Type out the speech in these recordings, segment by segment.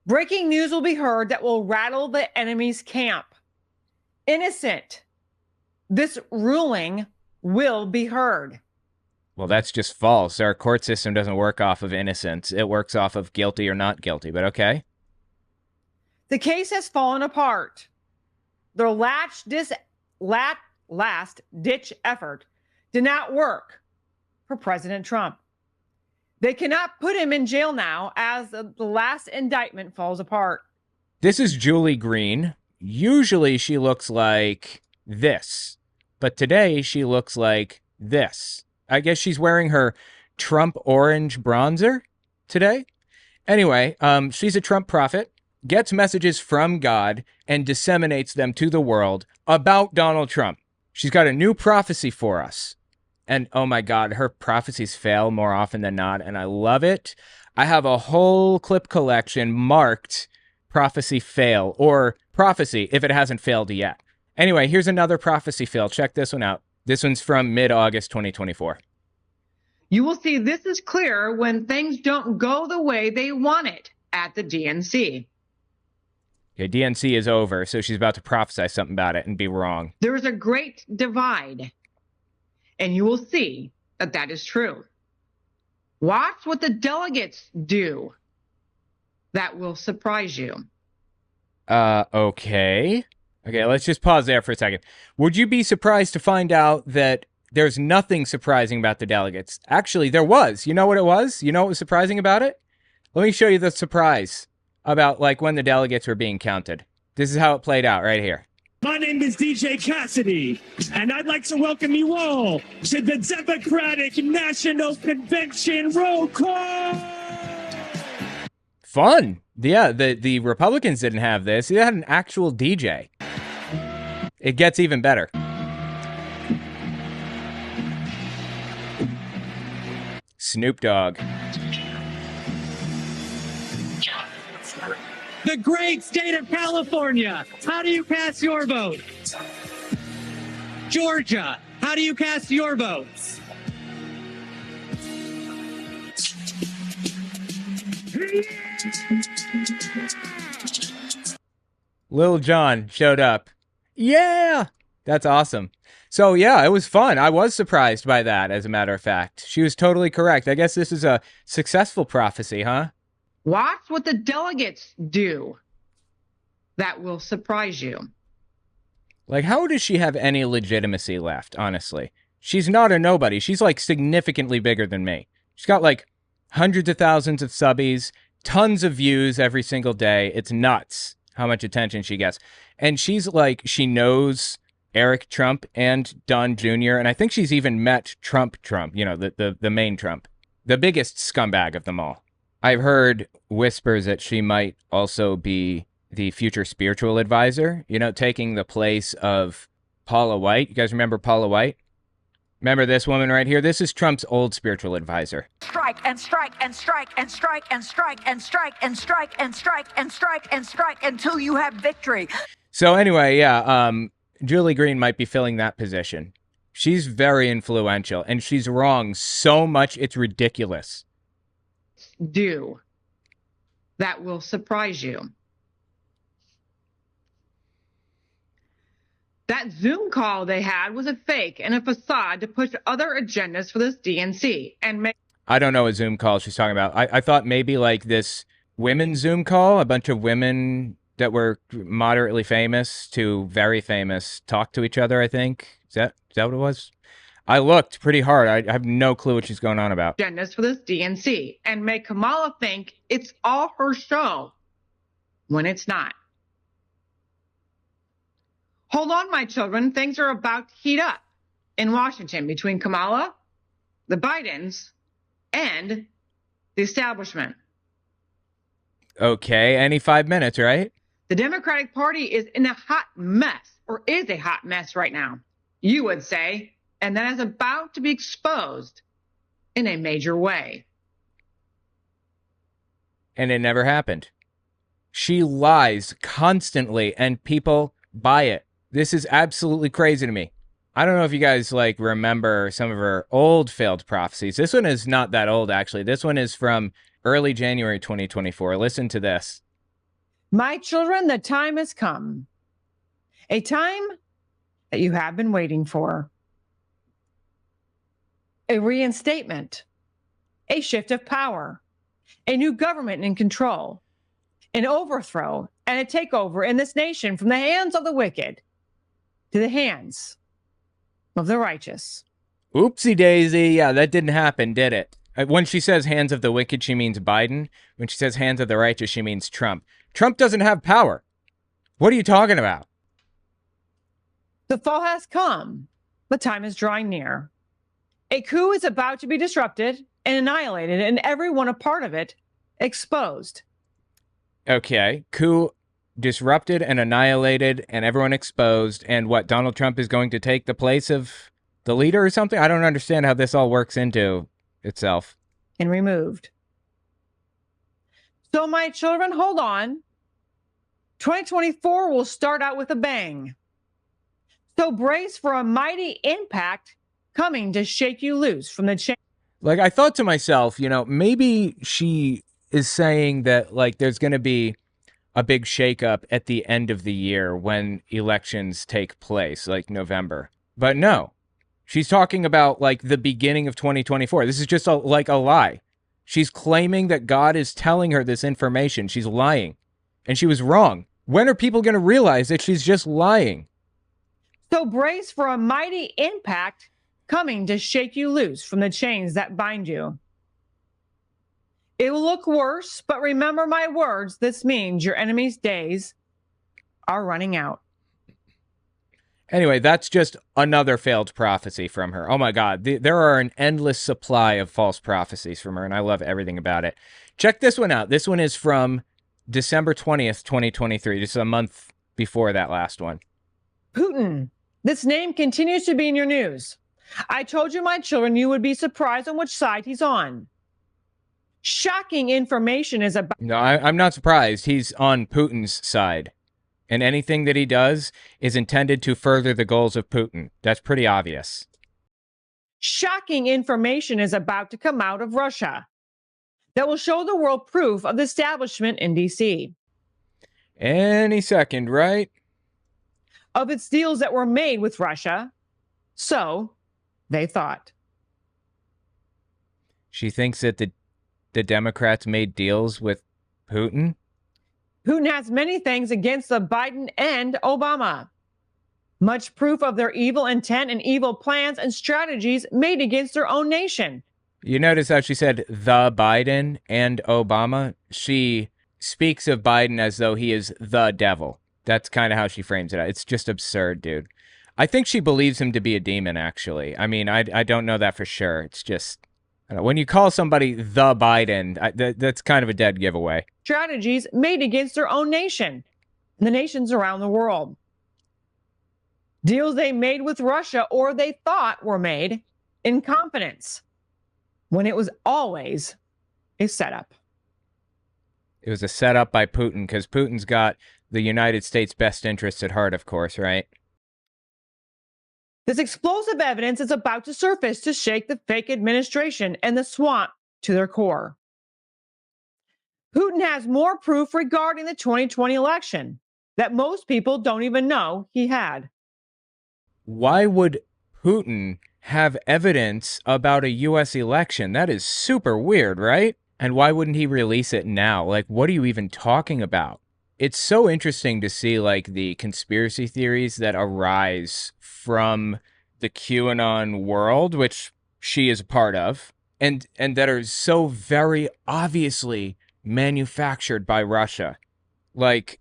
Breaking news will be heard that will rattle the enemy's camp. Innocent. This ruling will be heard. Well, that's just false. Our court system doesn't work off of innocence. It works off of guilty or not guilty, but okay. The case has fallen apart. Their last-ditch effort did not work for President Trump. They cannot put him in jail now as the last indictment falls apart. This is Julie Green. Usually she looks like this, but today she looks like this. I guess she's wearing her Trump orange bronzer today. Anyway, she's a Trump prophet, gets messages from God, and disseminates them to the world about Donald Trump. She's got a new prophecy for us. And oh my God, her prophecies fail more often than not, and I love it. I have a whole clip collection marked prophecy fail, or prophecy if it hasn't failed yet. Anyway, here's another prophecy fail. Check this one out. This one's from mid-August 2024. You will see this is clear when things don't go the way they want it at the DNC. Okay, DNC is over, so she's about to prophesy something about it and be wrong. There is a great divide, and you will see that that is true. Watch what the delegates do. That will surprise you. Okay. Okay, let's just pause there for a second. Would you be surprised to find out that there's nothing surprising about the delegates? Actually, there was. You know what it was? You know what was surprising about it? Let me show you the surprise about, like, when the delegates were being counted. This is how it played out right here. My name is DJ Cassidy, and I'd like to welcome you all to the Democratic National Convention roll call. Fun. Yeah, the Republicans didn't have this. They had an actual DJ. It gets even better. Snoop Dogg. The great state of California, how do you cast your vote? Georgia, how do you cast your votes? Lil Jon showed up. Yeah! That's awesome. So yeah, it was fun. I was surprised by that, as a matter of fact. She was totally correct. I guess this is a successful prophecy, huh? Watch what the delegates do. That will surprise you. Like, how does she have any legitimacy left, honestly? She's not a nobody. She's, like, significantly bigger than me. She's got, like, hundreds of thousands of subbies, tons of views every single day. It's nuts how much attention she gets. And she's, like, she knows Eric Trump and Don Jr., and I think she's even met Trump, you know, the main Trump, the biggest scumbag of them all. I've heard whispers that she might also be the future spiritual advisor, you know, taking the place of Paula White. You guys remember Paula White? Remember this woman right here? This is Trump's old spiritual advisor. Strike and strike and strike and strike and strike and strike and strike and strike and strike and strike until you have victory. So anyway, yeah, Julie Green might be filling that position. She's very influential, and she's wrong so much it's ridiculous. Do. That will surprise you. That Zoom call they had was a fake and a facade to push other agendas for this DNC and make... I don't know what Zoom call she's talking about. I thought maybe like this women's Zoom call, a bunch of women that were moderately famous to very famous talk to each other, I think. Is that what it was? I looked pretty hard. I have no clue what she's going on about. Agendas for this DNC and make Kamala think it's all her show when it's not. Hold on, my children. Things are about to heat up in Washington between Kamala, the Bidens, and the establishment. Okay, any 5 minutes, right? The Democratic Party is in a hot mess, or is a hot mess right now, you would say, and that is about to be exposed in a major way. And it never happened. She lies constantly, and people buy it. This is absolutely crazy to me. I don't know if you guys like remember some of her old failed prophecies. This one is not that old, actually. This one is from early January 2024. Listen to this. My children, the time has come. A time that you have been waiting for. A reinstatement. A shift of power. A new government in control. An overthrow and a takeover in this nation from the hands of the wicked to the hands of the righteous. Oopsie daisy. Yeah, that didn't happen, did it? When she says hands of the wicked, she means Biden. When she says hands of the righteous, she means Trump. Trump doesn't have power. What are you talking about? The fall has come. The time is drawing near. A coup is about to be disrupted and annihilated, and everyone a part of it exposed. Okay, coup disrupted and annihilated and everyone exposed, and what, Donald Trump is going to take the place of the leader or something? I don't understand how this all works into itself. And removed. So my children, hold on. 2024 will start out with a bang. So brace for a mighty impact coming to shake you loose from the chain. Like, I thought to myself, you know, maybe she is saying that, like, there's going to be a big shakeup at the end of the year when elections take place, like November. But no, she's talking about, like, the beginning of 2024. This is just like a lie. She's claiming that God is telling her this information. She's lying. And she was wrong. When are people going to realize that she's just lying? So brace for a mighty impact coming to shake you loose from the chains that bind you. It will look worse, but remember my words. This means your enemy's days are running out. Anyway, that's just another failed prophecy from her. Oh my God, there are an endless supply of false prophecies from her, and I love everything about it. Check this one out. This one is from December 20th, 2023. This is a month before that last one. Putin. This name continues to be in your news. I told you, my children, you would be surprised on which side he's on. Shocking information is about... No, I'm not surprised. He's on Putin's side. And anything that he does is intended to further the goals of Putin. That's pretty obvious. Shocking information is about to come out of Russia that will show the world proof of the establishment in D.C. Any second, right? Of its deals that were made with Russia. So, they thought. She thinks that the Democrats made deals with Putin? Putin has many things against the Biden and Obama. Much proof of their evil intent and evil plans and strategies made against their own nation. You notice how she said the Biden and Obama? She speaks of Biden as though he is the devil. That's kind of how she frames it. It's just absurd, dude. I think she believes him to be a demon, actually. I mean, I don't know that for sure. It's just, I don't know, when you call somebody the Biden, that's kind of a dead giveaway. Strategies made against their own nation and the nations around the world. Deals they made with Russia or they thought were made in confidence when it was always a setup. It was a setup by Putin because Putin's got the United States' best interests at heart, of course, right? This explosive evidence is about to surface to shake the fake administration and the swamp to their core. Putin has more proof regarding the 2020 election that most people don't even know he had. Why would Putin have evidence about a U.S. election? That is super weird, right? And why wouldn't he release it now? Like, what are you even talking about? It's so interesting to see, like, the conspiracy theories that arise from the QAnon world, which she is a part of, and that are so very obviously manufactured by Russia. Like,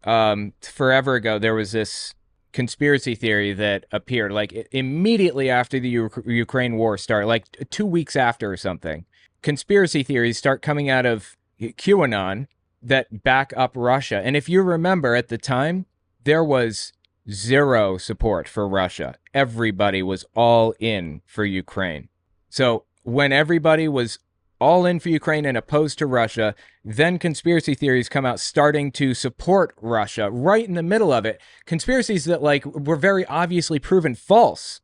forever ago, there was this conspiracy theory that appeared, like, immediately after the Ukraine war started, like 2 weeks after or something. Conspiracy theories start coming out of QAnon that back up Russia. And if you remember, at the time, there was zero support for Russia. Everybody was all in for Ukraine. So when everybody was all in for Ukraine and opposed to Russia, then conspiracy theories come out starting to support Russia right in the middle of it. Conspiracies that, like, were very obviously proven false.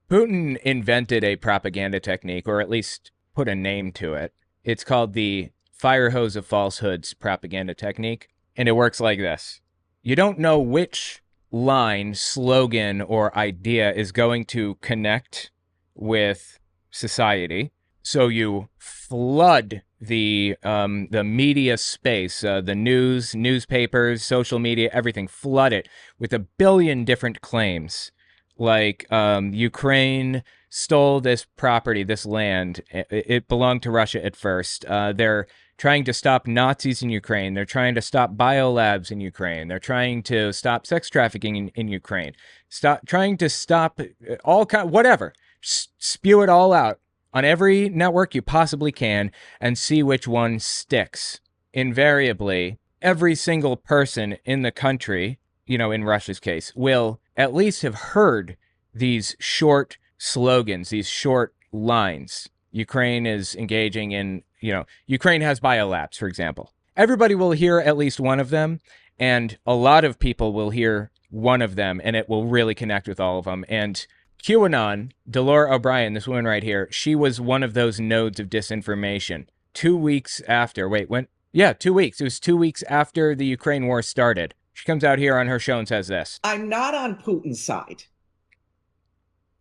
Putin invented a propaganda technique, or at least put a name to it. It's called the Firehose of falsehoods propaganda technique, and it works like this. You don't know which line, slogan, or idea is going to connect with society. So you flood the media space, the news, newspapers, social media, everything. Flood it with a billion different claims, like Ukraine stole this property, this land. It belonged to Russia at first. They're trying to stop Nazis in Ukraine. They're trying to stop biolabs in Ukraine. They're trying to stop sex trafficking in Ukraine. Trying to stop all kind, whatever. Spew it all out on every network you possibly can and see which one sticks. Invariably, every single person in the country, you know, in Russia's case, will at least have heard these short slogans, these short lines. Ukraine is engaging in, you know, Ukraine has biolabs, for example. Everybody will hear at least one of them, and a lot of people will hear one of them, and it will really connect with all of them. And QAnon, Delora O'Brien, this woman right here, she was one of those nodes of disinformation. 2 weeks after, 2 weeks. It was 2 weeks after the Ukraine war started. She comes out here on her show and says this. I'm not on Putin's side.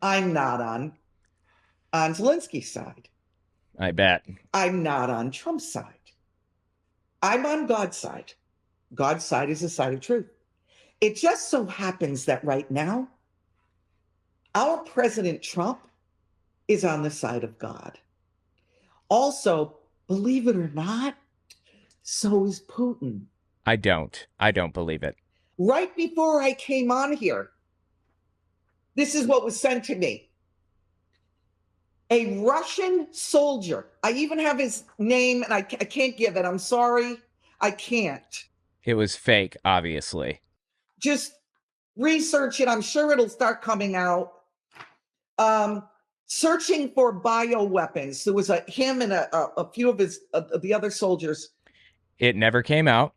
I'm not on Zelensky's side. I bet. I'm not on Trump's side. I'm on God's side. God's side is the side of truth. It just so happens that right now, our President Trump is on the side of God. Also, believe it or not, so is Putin. I don't believe it. Right before I came on here, this is what was sent to me. A Russian soldier. I even have his name, and I can't give it. I'm sorry. I can't. It was fake, obviously. Just research it. I'm sure it'll start coming out. Searching for bioweapons. There was him and a few of his the other soldiers. It never came out.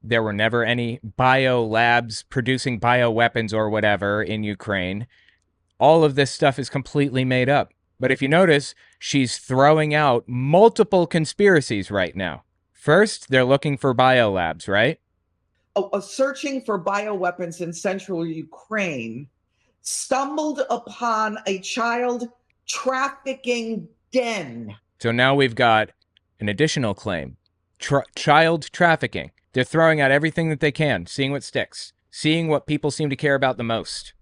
There were never any bio labs producing bioweapons or whatever in Ukraine. All of this stuff is completely made up. But if you notice, she's throwing out multiple conspiracies right now. First, they're looking for biolabs, right? Searching for bioweapons in central Ukraine, stumbled upon a child trafficking den. So now we've got an additional claim. Child trafficking. They're throwing out everything that they can, seeing what sticks, seeing what people seem to care about the most.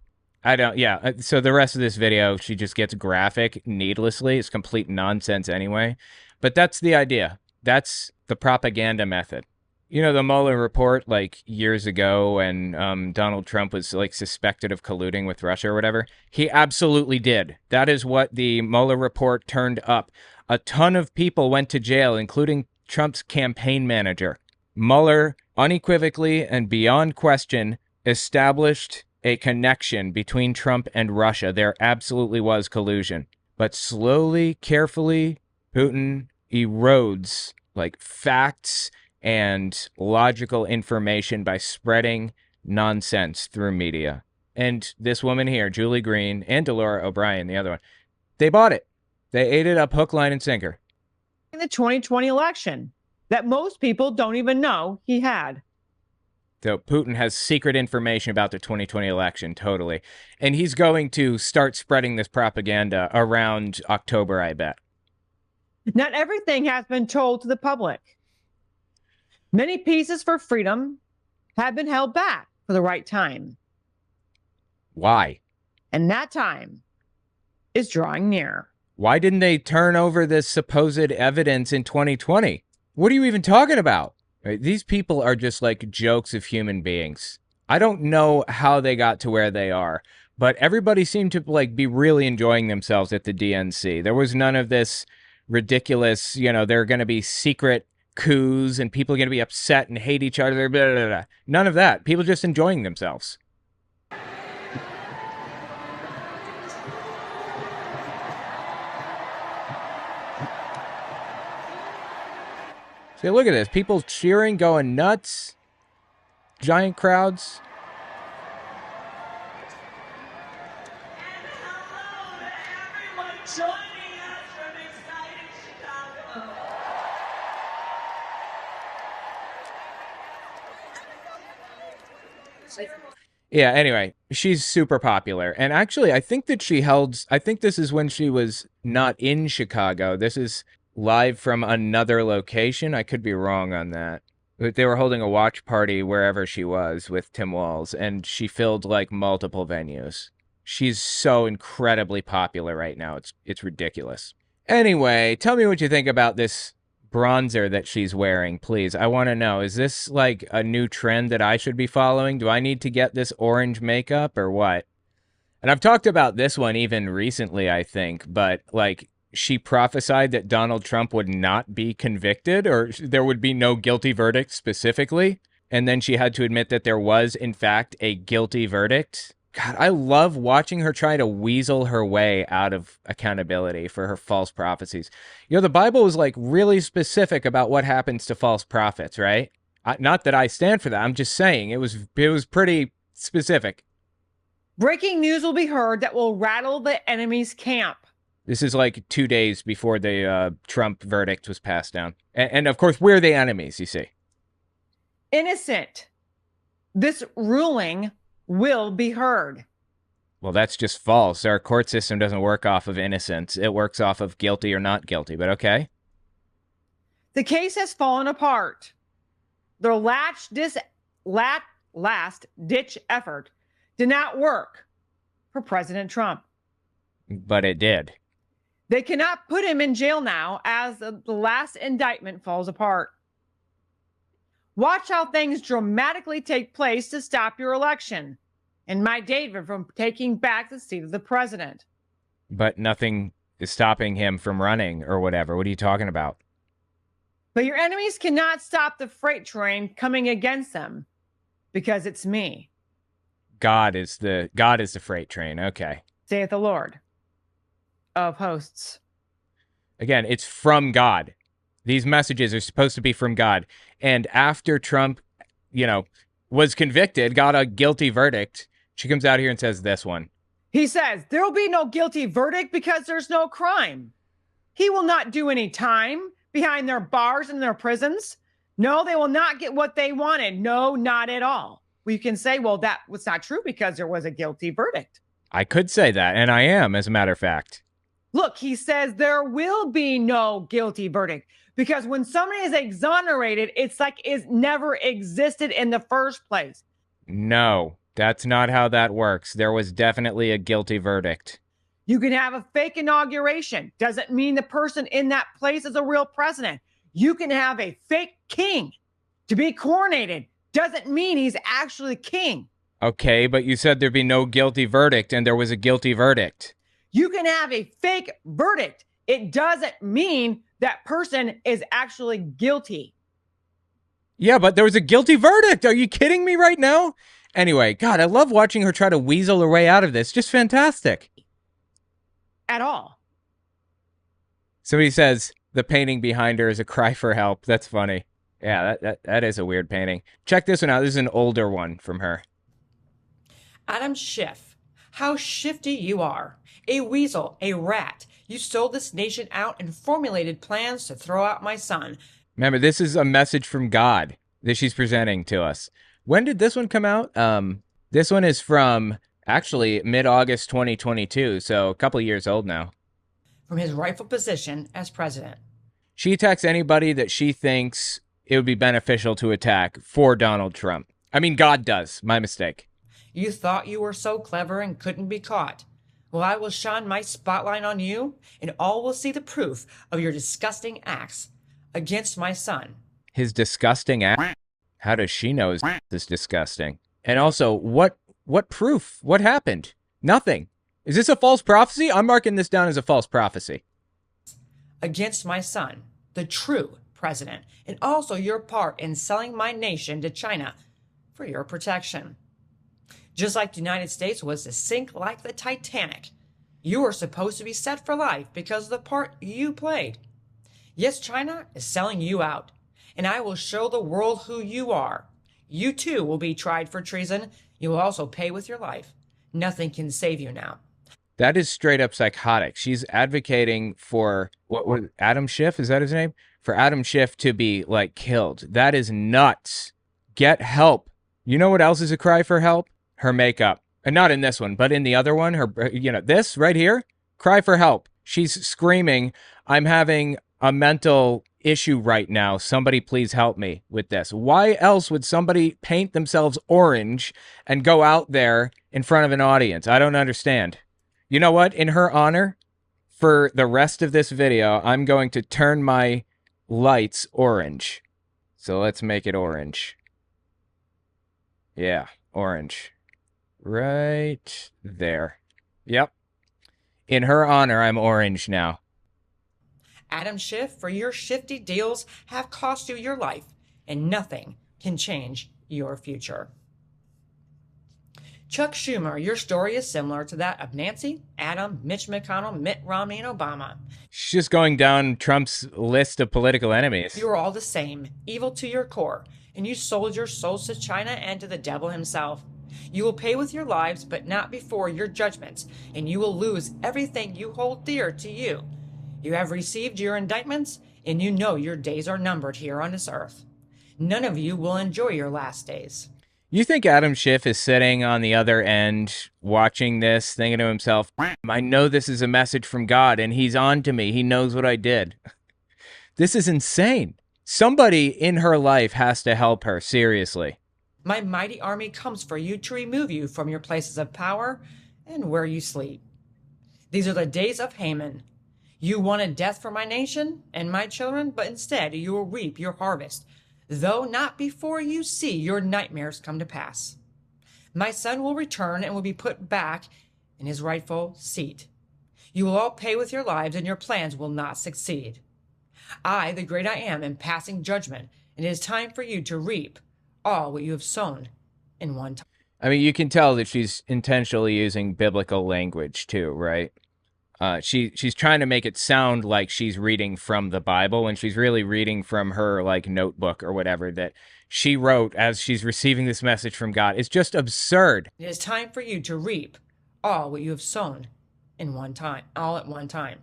So the rest of this video, she just gets graphic needlessly. It's complete nonsense anyway. But that's the idea. That's the propaganda method. You know, the Mueller report, like, years ago when Donald Trump was, like, suspected of colluding with Russia or whatever? He absolutely did. That is what the Mueller report turned up. A ton of people went to jail, including Trump's campaign manager. Mueller, unequivocally and beyond question, established a connection between Trump and Russia. There absolutely was collusion. But slowly, carefully, Putin erodes, like, facts and logical information by spreading nonsense through media. And this woman here, Julie Green, and Delora O'Brien, the other one, they bought it. They ate it up hook, line, and sinker. In the 2020 election that most people don't even know he had. So Putin has secret information about the 2020 election, totally. And he's going to start spreading this propaganda around October, I bet. Not everything has been told to the public. Many pieces for freedom have been held back for the right time. Why? And that time is drawing near. Why didn't they turn over this supposed evidence in 2020? What are you even talking about? Right? These people are just like jokes of human beings. I don't know how they got to where they are, but everybody seemed to like be really enjoying themselves at the DNC. There was none of this ridiculous, you know, there are going to be secret coups and people are going to be upset and hate each other. Blah, blah, blah. None of that. People just enjoying themselves. See, look at this. People cheering, going nuts. Giant crowds. And hello to everyone joining us from exciting Chicago. Yeah, anyway, she's super popular. And actually, I think this is when she was not in Chicago. This is live from another location. I could be wrong on that. But they were holding a watch party wherever she was with Tim Walz, and she filled like multiple venues. She's so incredibly popular right now. It's ridiculous. Anyway, tell me what you think about this bronzer that she's wearing, please. I want to know, is this like a new trend that I should be following? Do I need to get this orange makeup or what? And I've talked about this one even recently, I think, but like she prophesied that Donald Trump would not be convicted, or there would be no guilty verdict specifically. And then she had to admit that there was, in fact, a guilty verdict. God, I love watching her try to weasel her way out of accountability for her false prophecies. You know, the Bible is like really specific about what happens to false prophets, right? Not that I stand for that. I'm just saying it was pretty specific. Breaking news will be heard that will rattle the enemy's camp. This is like 2 days before the Trump verdict was passed down. And of course, we're the enemies, you see. Innocent. This ruling will be heard. Well, that's just false. Our court system doesn't work off of innocence. It works off of guilty or not guilty, but okay. The case has fallen apart. Their last-ditch effort did not work for President Trump. But it did. They cannot put him in jail now as the last indictment falls apart. Watch how things dramatically take place to stop your election and my David from taking back the seat of the president. But nothing is stopping him from running or whatever. What are you talking about? But your enemies cannot stop the freight train coming against them because it's me. God is the freight train. Okay. Saith the Lord of hosts. Again, it's from God. These messages are supposed to be from God. And after Trump, was convicted, got a guilty verdict, she comes out here and says this one. He says, there will be no guilty verdict because there's no crime. He will not do any time behind their bars and their prisons. No, they will not get what they wanted. No, not at all. Well, you can say, well, that was not true because there was a guilty verdict. I could say that, and I am, as a matter of fact. Look, he says there will be no guilty verdict because when somebody is exonerated, it's like it never existed in the first place. No, that's not how that works. There was definitely a guilty verdict. You can have a fake inauguration. Doesn't mean the person in that place is a real president. You can have a fake king to be coronated. Doesn't mean he's actually king. Okay, but you said there'd be no guilty verdict, and there was a guilty verdict. You can have a fake verdict. It doesn't mean that person is actually guilty. Yeah, but there was a guilty verdict. Are you kidding me right now? Anyway, God, I love watching her try to weasel her way out of this. Just fantastic. At all. Somebody says the painting behind her is a cry for help. That's funny. Yeah, that is a weird painting. Check this one out. This is an older one from her. Adam Schiff, how shifty you are. A weasel, a rat. You sold this nation out and formulated plans to throw out my son. Remember, this is a message from God that she's presenting to us. When did this one come out? This one is from, actually, mid-August 2022, so a couple of years old now. From his rightful position as president. She attacks anybody that she thinks it would be beneficial to attack for Donald Trump. I mean, God does. My mistake. You thought you were so clever and couldn't be caught. Well, I will shine my spotlight on you, and all will see the proof of your disgusting acts against my son. His disgusting act? How does she know his is disgusting? And also, what proof? What happened? Nothing. Is this a false prophecy? I'm marking this down as a false prophecy. Against my son, the true president, and also your part in selling my nation to China for your protection. Just like the United States was to sink like the Titanic, you were supposed to be set for life because of the part you played. Yes, China is selling you out, and I will show the world who you are. You too will be tried for treason. You will also pay with your life. Nothing can save you now. That is straight up psychotic. She's advocating for what Adam Schiff, is that his name? For Adam Schiff to be like killed. That is nuts. Get help. You know what else is a cry for help? Her makeup. And not in this one, but in the other one, this right here, cry for help. She's screaming, I'm having a mental issue right now. Somebody please help me with this. Why else would somebody paint themselves orange and go out there in front of an audience? I don't understand. You know what? In her honor, for the rest of this video, I'm going to turn my lights orange. So let's make it orange. Yeah, orange. Right there. Yep. In her honor, I'm orange now. Adam Schiff, for your shifty deals have cost you your life, and nothing can change your future. Chuck Schumer, your story is similar to that of Nancy, Adam, Mitch McConnell, Mitt Romney, and Obama. She's just going down Trump's list of political enemies. You are all the same, evil to your core, and you sold your souls to China and to the devil himself. You will pay with your lives, but not before your judgments, and you will lose everything you hold dear to you. You have received your indictments, and you know your days are numbered here on this earth. None of you will enjoy your last days. You think Adam Schiff is sitting on the other end watching this, thinking to himself, I know this is a message from God, and he's on to me. He knows what I did. This is insane. Somebody in her life has to help her, seriously. My mighty army comes for you to remove you from your places of power and where you sleep. These are the days of Haman. You wanted death for my nation and my children, but instead you will reap your harvest, though not before you see your nightmares come to pass. My son will return and will be put back in his rightful seat. You will all pay with your lives, and your plans will not succeed. I, the great I am passing judgment, and it is time for you to reap all what you have sown in one time. I mean, you can tell that she's intentionally using biblical language too, right? She's trying to make it sound like she's reading from the Bible when she's really reading from her like notebook or whatever that she wrote as she's receiving this message from God. It's just absurd. It is time for you to reap all what you have sown in one time, all at one time.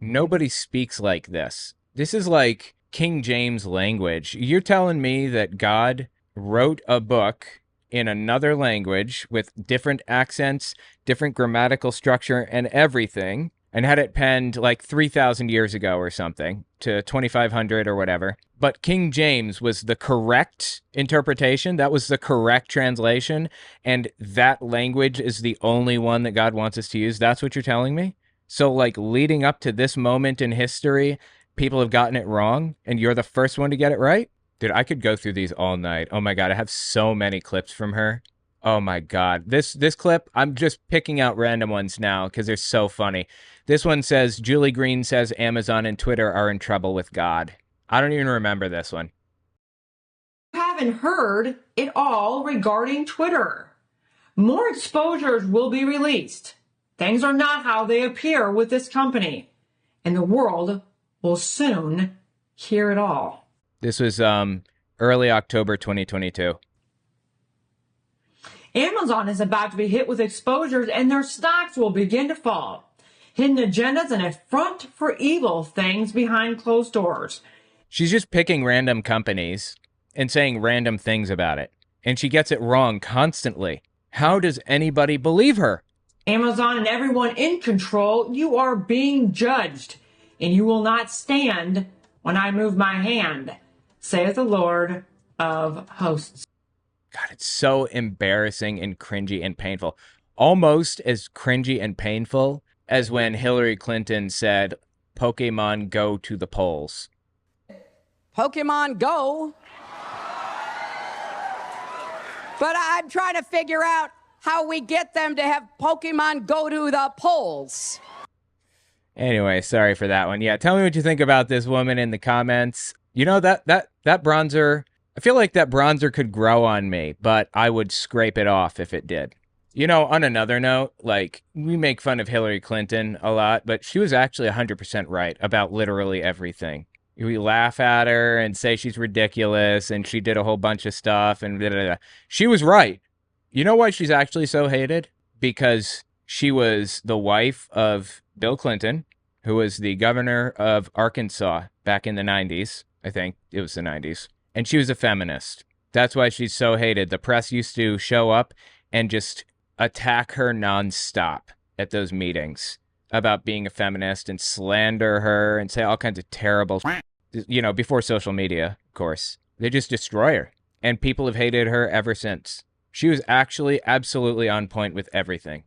Nobody speaks like this. This is like King James language. You're telling me that God wrote a book in another language with different accents, different grammatical structure and everything, and had it penned like 3,000 years ago or something to 2,500 or whatever. But King James was the correct interpretation. That was the correct translation. And that language is the only one that God wants us to use. That's what you're telling me? So like leading up to this moment in history, people have gotten it wrong and you're the first one to get it right? Dude, I could go through these all night. Oh my God, I have so many clips from her. Oh my God. This clip, I'm just picking out random ones now because they're so funny. This one says, Julie Green says Amazon and Twitter are in trouble with God. I don't even remember this one. You haven't heard it all regarding Twitter. More exposures will be released. Things are not how they appear with this company, and the world will soon hear it all. This was early October 2022. Amazon is about to be hit with exposures and their stocks will begin to fall. Hidden agendas and a front for evil things behind closed doors. She's just picking random companies and saying random things about it. And she gets it wrong constantly. How does anybody believe her? Amazon and everyone in control, you are being judged, and you will not stand when I move my hand, saith the Lord of hosts. God, it's so embarrassing and cringy and painful. Almost as cringy and painful as when Hillary Clinton said, Pokemon go to the polls. Pokemon Go. But I'm trying to figure out how we get them to have Pokemon go to the polls. Anyway, sorry for that one. Yeah, tell me what you think about this woman in the comments. You know, that bronzer, I feel like that bronzer could grow on me, but I would scrape it off if it did. You know, on another note, like, we make fun of Hillary Clinton a lot, but she was actually 100% right about literally everything. We laugh at her and say she's ridiculous and she did a whole bunch of stuff and da-da-da. She was right. You know why she's actually so hated? Because she was the wife of Bill Clinton, who was the governor of Arkansas back in the 90s. I think it was the 90s. And she was a feminist. That's why she's so hated. The press used to show up and just attack her nonstop at those meetings about being a feminist and slander her and say all kinds of terrible, before social media, of course. They just destroy her. And people have hated her ever since. She was actually absolutely on point with everything.